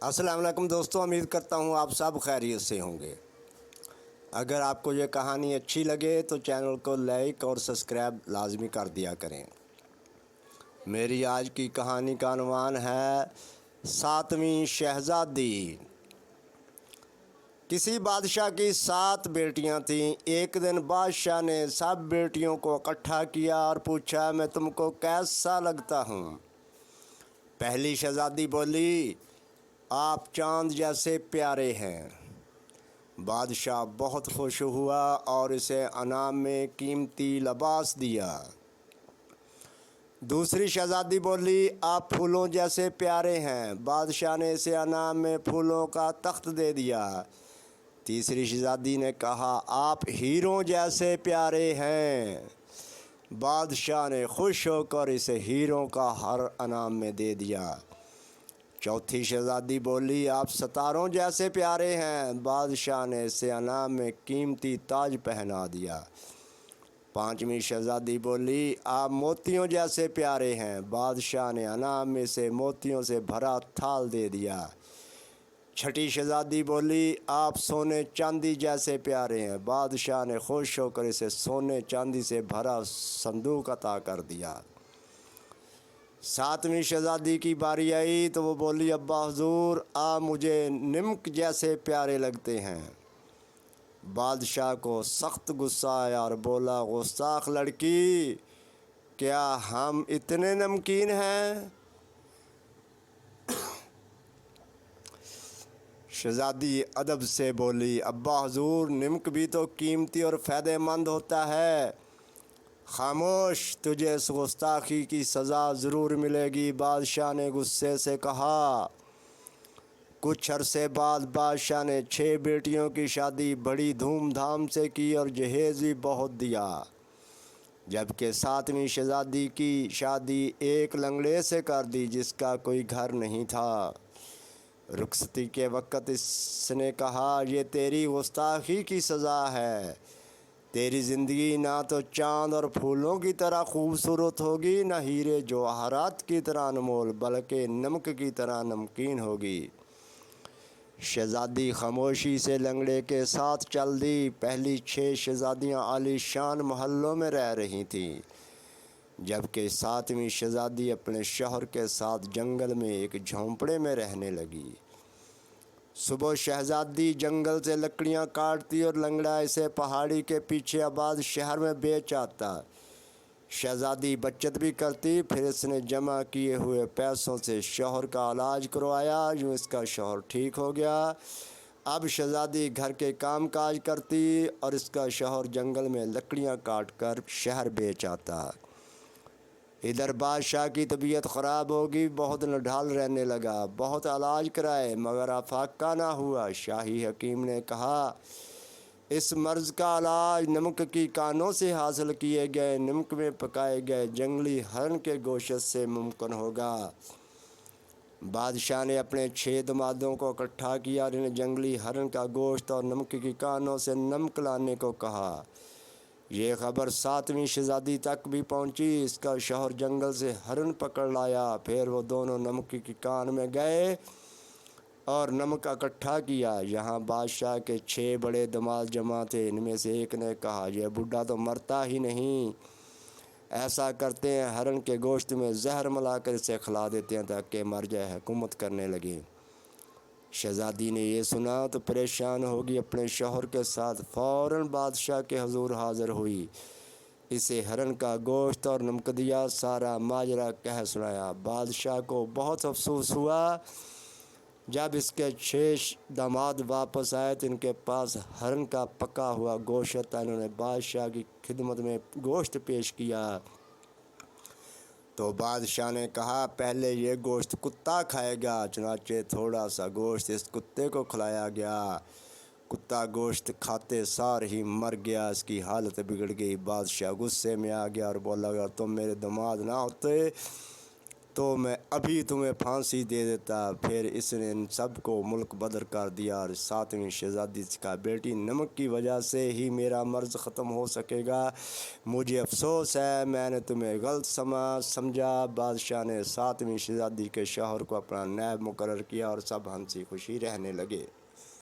السلام علیکم دوستوں، امید کرتا ہوں آپ سب خیریت سے ہوں گے۔ اگر آپ کو یہ کہانی اچھی لگے تو چینل کو لائک اور سبسکرائب لازمی کر دیا کریں۔ میری آج کی کہانی کا عنوان ہے ساتویں شہزادی۔ کسی بادشاہ کی 7 بیٹیاں تھیں۔ ایک دن بادشاہ نے سب بیٹیوں کو اکٹھا کیا اور پوچھا، میں تم کو کیسا لگتا ہوں؟ پہلی شہزادی بولی، آپ چاند جیسے پیارے ہیں۔ بادشاہ بہت خوش ہوا اور اسے انعام میں قیمتی لباس دیا۔ دوسری شہزادی بولی، آپ پھولوں جیسے پیارے ہیں۔ بادشاہ نے اسے انعام میں پھولوں کا تخت دے دیا۔ تیسری شہزادی نے کہا، آپ ہیروں جیسے پیارے ہیں۔ بادشاہ نے خوش ہو کر اسے ہیروں کا ہر انعام میں دے دیا۔ چوتھی شہزادی بولی، آپ ستاروں جیسے پیارے ہیں۔ بادشاہ نے اسے انعام میں قیمتی تاج پہنا دیا۔ پانچویں شہزادی بولی، آپ موتیوں جیسے پیارے ہیں۔ بادشاہ نے انعام میں اسے موتیوں سے بھرا تھال دے دیا۔ چھٹی شہزادی بولی، آپ سونے چاندی جیسے پیارے ہیں۔ بادشاہ نے خوش ہو کر اسے سونے چاندی سے بھرا صندوق عطا کر دیا۔ ساتویں شہزادی کی باری آئی تو وہ بولی، ابا حضور، آپ مجھے نمک جیسے پیارے لگتے ہیں۔ بادشاہ کو سخت غصہ آیا اور بولا، گستاخ لڑکی، کیا ہم اتنے نمکین ہیں؟ شہزادی ادب سے بولی، ابا حضور، نمک بھی تو قیمتی اور فائدہ مند ہوتا ہے۔ خاموش، تجھے اس گستاخی کی سزا ضرور ملے گی۔ بادشاہ نے غصے سے کہا۔ کچھ عرصے بعد بادشاہ نے 6 بیٹیوں کی شادی بڑی دھوم دھام سے کی اور جہیز بھی بہت دیا۔ جبکہ 7ویں شہزادی کی شادی ایک لنگڑے سے کر دی جس کا کوئی گھر نہیں تھا۔ رخصتی کے وقت اس نے کہا، یہ تیری گستاخی کی سزا ہے۔ تیری زندگی نہ تو چاند اور پھولوں کی طرح خوبصورت ہوگی، نہ ہیرے جواہرات کی طرح انمول، بلکہ نمک کی طرح نمکین ہوگی۔ شہزادی خاموشی سے لنگڑے کے ساتھ چل دی۔ پہلی 6 شہزادیاں عالی شان محلوں میں رہ رہی تھیں، جبکہ 7ویں شہزادی اپنے شوہر کے ساتھ جنگل میں ایک جھونپڑے میں رہنے لگی۔ صبح شہزادی جنگل سے لکڑیاں کاٹتی اور لنگڑا اسے پہاڑی کے پیچھے آباد شہر میں بیچ آتا۔ شہزادی بچت بھی کرتی، پھر اس نے جمع کیے ہوئے پیسوں سے شوہر کا علاج کروایا، یوں اس کا شوہر ٹھیک ہو گیا۔ اب شہزادی گھر کے کام کاج کرتی اور اس کا شوہر جنگل میں لکڑیاں کاٹ کر شہر بیچ آتا۔ ادھر بادشاہ کی طبیعت خراب ہوگی، بہت نڈھال رہنے لگا، بہت علاج کرائے مگر افاقہ نہ ہوا۔ شاہی حکیم نے کہا، اس مرض کا علاج نمک کی کانوں سے حاصل کیے گئے نمک میں پکائے گئے جنگلی ہرن کے گوشت سے ممکن ہوگا۔ بادشاہ نے اپنے 6 دمادوں کو اکٹھا کیا اور انہیں جنگلی ہرن کا گوشت اور نمک کی کانوں سے نمک لانے کو کہا۔ یہ خبر 7ویں شہزادی تک بھی پہنچی۔ اس کا شوہر جنگل سے ہرن پکڑ لایا، پھر وہ دونوں نمک کی کان میں گئے اور نمک اکٹھا کیا۔ یہاں بادشاہ کے 6 بڑے دماد جمع تھے۔ ان میں سے ایک نے کہا، یہ بڈھا تو مرتا ہی نہیں، ایسا کرتے ہیں ہرن کے گوشت میں زہر ملا کر اسے کھلا دیتے ہیں تاکہ مر جائے، حکومت کرنے لگے۔ شہزادی نے یہ سنا تو پریشان ہوگی، اپنے شوہر کے ساتھ فوراً بادشاہ کے حضور حاضر ہوئی۔ اسے ہرن کا گوشت اور نمک دیا، سارا ماجرا کہہ سنایا۔ بادشاہ کو بہت افسوس ہوا۔ جب اس کے 6 داماد واپس آئے تو ان کے پاس ہرن کا پکا ہوا گوشت تھا۔ انہوں نے بادشاہ کی خدمت میں گوشت پیش کیا تو بادشاہ نے کہا، پہلے یہ گوشت کتا کھائے گا۔ چنانچہ تھوڑا سا گوشت اس کتے کو کھلایا گیا۔ کتا گوشت کھاتے سار ہی مر گیا، اس کی حالت بگڑ گئی۔ بادشاہ غصے میں آ گیا اور بولا، اگر تم میرے داماد نہ ہوتے تو میں ابھی تمہیں پھانسی دے دیتا۔ پھر اس نے ان سب کو ملک بدر کر دیا اور 7ویں شہزادی سے کہا بیٹی نمک کی وجہ سے ہی میرا مرض ختم ہو سکے گا، مجھے افسوس ہے میں نے تمہیں غلط سمجھا۔ بادشاہ نے 7ویں شہزادی کے شوہر کو اپنا نائب مقرر کیا اور سب ہنسی خوشی رہنے لگے۔